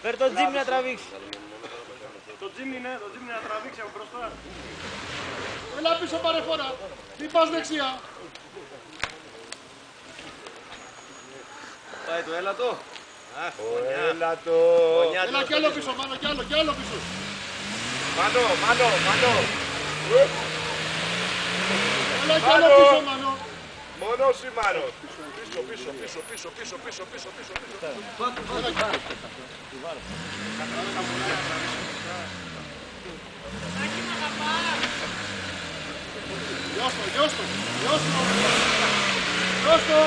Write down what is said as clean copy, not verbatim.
Φέρ' το τζιμ να τραβήξει. Το τζιμ είναι να τραβήξει από μπροστά. Έλα πίσω πάρε φορά. Μην πας δεξιά. Πάει το έλατο. Έλατο. Έλα κι άλλο πίσω, Μάνο, κι άλλο πίσω. Μάνο. Έλα κι άλλο πίσω, Μάνο. Μόνος ή Μάνος. Πίσω. Γιώστο.